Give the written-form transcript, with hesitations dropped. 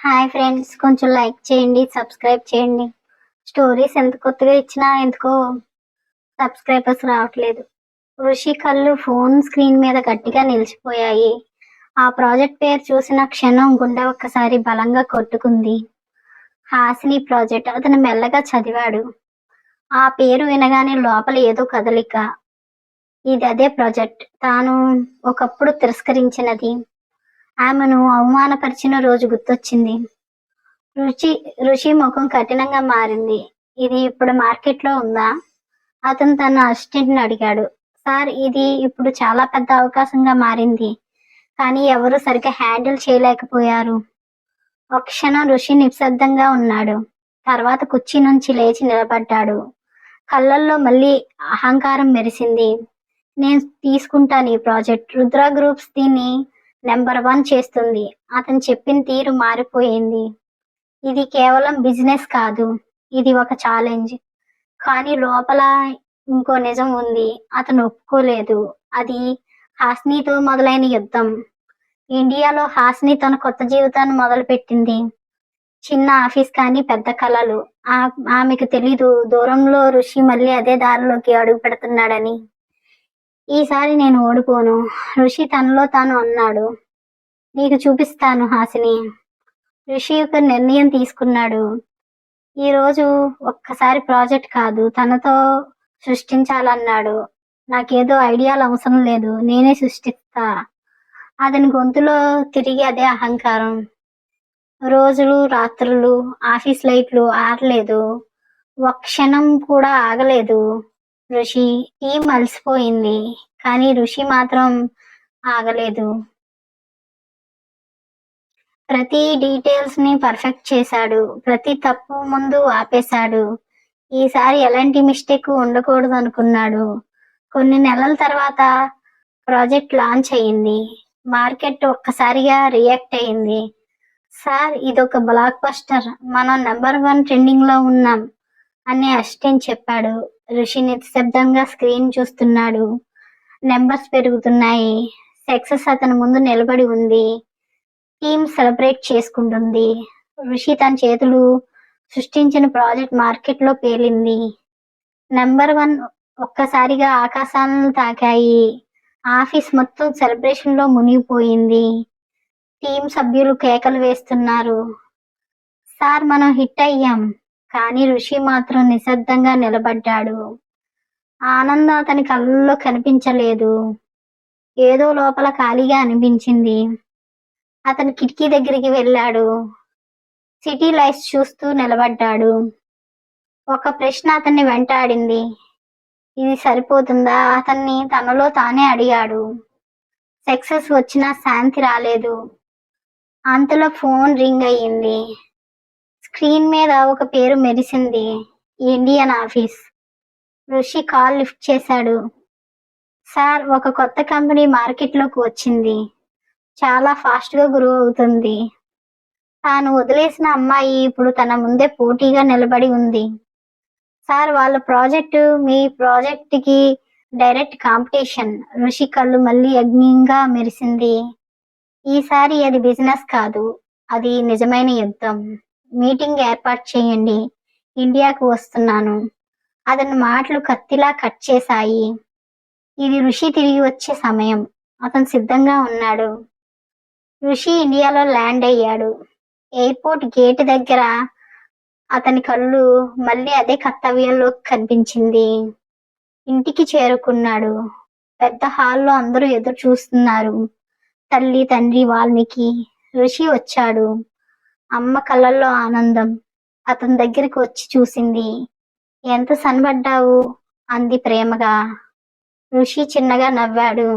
Hi friends, కొంచెం like చేయండి, subscribe చేయండి. స్టోరీస్ ఎంత కొత్తగా ఇచ్చినా ఎందుకో సబ్స్క్రైబర్స్ రావట్లేదు. ఋషి కళ్ళు ఫోన్ స్క్రీన్ మీద గట్టిగా నిలిచిపోయాయి. ఆ ప్రాజెక్ట్ పేరు చూసిన క్షణం గుండె ఒక్కసారి బలంగా కొట్టుకుంది. హాసిని ప్రాజెక్ట్. అతను మెల్లగా చదివాడు. ఆ పేరు వినగానే లోపల ఏదో కదలిక. ఇది అదే ప్రాజెక్ట్ తాను ఒకప్పుడు తిరస్కరించినది. ఆమెను అవమానపరిచిన రోజు గుర్తొచ్చింది. రుచి ఋషి ముఖం కఠినంగా మారింది. ఇది ఇప్పుడు మార్కెట్లో ఉందా? అతను తన అసిస్టెంట్ని అడిగాడు. సార్, ఇది ఇప్పుడు చాలా పెద్ద అవకాశంగా మారింది, కానీ ఎవరు సరిగ్గా హ్యాండిల్ చేయలేకపోయారు. ఒక క్షణం ఋషి నిశ్శబ్దంగా ఉన్నాడు. తర్వాత కుర్చీ నుంచి లేచి నిలబడ్డాడు. కళ్ళల్లో మళ్ళీ అహంకారం మెరిసింది. నేను తీసుకుంటాను ఈ ప్రాజెక్ట్. రుద్ర గ్రూప్స్ దీన్ని నెంబర్ 1 చేస్తుంది. అతను చెప్పిన తీరు మారిపోయింది. ఇది కేవలం బిజినెస్ కాదు, ఇది ఒక ఛాలెంజ్. కానీ లోపల ఇంకో నిజం ఉంది. అతను ఒప్పుకోలేదు. అది హాస్నీతో మొదలైన యుద్ధం. ఇండియాలో హాస్ని తన కొత్త జీవితాన్ని మొదలుపెట్టింది. చిన్న ఆఫీస్ కానీ పెద్ద కలలు. ఆమెకు తెలీదు దూరంలో ఋషి మళ్ళీ అదే దారిలోకి అడుగు పెడుతున్నాడని. ఈసారి నేను ఓడిపోను, ఋషి తనలో తాను అన్నాడు. నీకు చూపిస్తాను హాసిని. ఋషి ఒక నిర్ణయం తీసుకున్నాడు. ఈరోజు ఒక్కసారి ప్రాజెక్ట్ కాదు, తనతో సృష్టించాలన్నాడు. నాకేదో ఐడియాలు అవసరం లేదు, నేనే సృష్టిస్తా. అతని గొంతులో తిరిగి అదే అహంకారం. రోజులు రాత్రులు ఆఫీస్ లైట్లు ఆరలేదు. ఒక క్షణం కూడా ఆగలేదు. ఋషి టీం అలసిపోయింది, కానీ ఋషి మాత్రం ఆగలేదు. ప్రతి డీటెయిల్స్ ని పర్ఫెక్ట్ చేశాడు. ప్రతి తప్పు ముందు ఆపేశాడు. ఈసారి ఎలాంటి మిస్టేక్ ఉండకూడదు అనుకున్నాడు. కొన్ని నెలల తర్వాత ప్రాజెక్ట్ లాంచ్ అయ్యింది. మార్కెట్ ఒక్కసారిగా రియాక్ట్ అయింది. సార్, ఇదొక బ్లాక్ బస్టర్, మనం నెంబర్ 1 ట్రెండింగ్ లో ఉన్నాం అని అసిస్టెంట్ చెప్పాడు. ఋషి నిశ్శబ్దంగా స్క్రీన్ చూస్తున్నాడు. నెంబర్స్ పెరుగుతున్నాయి. సక్సెస్ అతని ముందు నిలబడి ఉంది. టీమ్ సెలబ్రేట్ చేసుకుంటుంది. ఋషి తన చేతులు సృష్టించిన ప్రాజెక్ట్ మార్కెట్ లో పేలింది. నెంబర్ 1 ఒక్కసారిగా ఆకాశాలను తాకాయి. ఆఫీస్ మొత్తం సెలబ్రేషన్ లో మునిగిపోయింది. టీం సభ్యులు కేకలు వేస్తున్నారు. సార్, మనం హిట్ అయ్యాం. కానీ ఋషి మాత్రం నిశ్శబ్దంగా నిలబడ్డాడు. ఆనందం అతని కళ్ళల్లో కనిపించలేదు. ఏదో లోపల ఖాళీగా అనిపించింది. అతను కిటికీ దగ్గరికి వెళ్ళాడు. సిటీ లైట్స్ చూస్తూ నిలబడ్డాడు. ఒక ప్రశ్న అతన్ని వెంటాడింది. ఇది సరిపోతుందా? అతన్ని తనలో తానే అడిగాడు. సక్సెస్ వచ్చినా శాంతి రాలేదు. అంతలో ఫోన్ రింగ్ అయ్యింది. స్క్రీన్ మీద ఒక పేరు మెరిసింది. Indian office. ఋషి కాల్ లిఫ్ట్ చేశాడు. సార్, ఒక కొత్త కంపెనీ మార్కెట్లోకి వచ్చింది. చాలా ఫాస్ట్ గా గ్రో అవుతుంది. తాను వదిలేసిన అమ్మాయి ఇప్పుడు తన ముందే పోటీగా నిలబడి ఉంది. సార్, వాళ్ళ ప్రాజెక్టు మీ ప్రాజెక్ట్ కి డైరెక్ట్ కాంపిటీషన్. ఋషి కళ్ళు మళ్ళీ అగ్నిగా మెరిసింది. ఈసారి అది బిజినెస్ కాదు, అది నిజమైన యుద్ధం. మీటింగ్ ఏర్పాటు చేయండి, ఇండియాకు వస్తున్నాను. అతని మాటలు కత్తిలా కట్ చేశాయి. ఇది ఋషి తిరిగి వచ్చే సమయం. అతను సిద్ధంగా ఉన్నాడు. ఋషి ఇండియాలో ల్యాండ్ అయ్యాడు. ఎయిర్పోర్ట్ గేట్ దగ్గర అతని కళ్ళు మళ్ళీ అదే కర్తవ్యంలో కనిపించింది. ఇంటికి చేరుకున్నాడు. పెద్ద హాల్లో అందరూ ఎదురు చూస్తున్నారు. తల్లి, తండ్రి, వాల్మీకి. ఋషి వచ్చాడు. అమ్మ కళ్ళల్లో ఆనందం. అతని దగ్గరికి వచ్చి చూసింది. ఎంత సన్నబడ్డావు అంది ప్రేమగా. ఋషి చిన్నగా నవ్వాడు.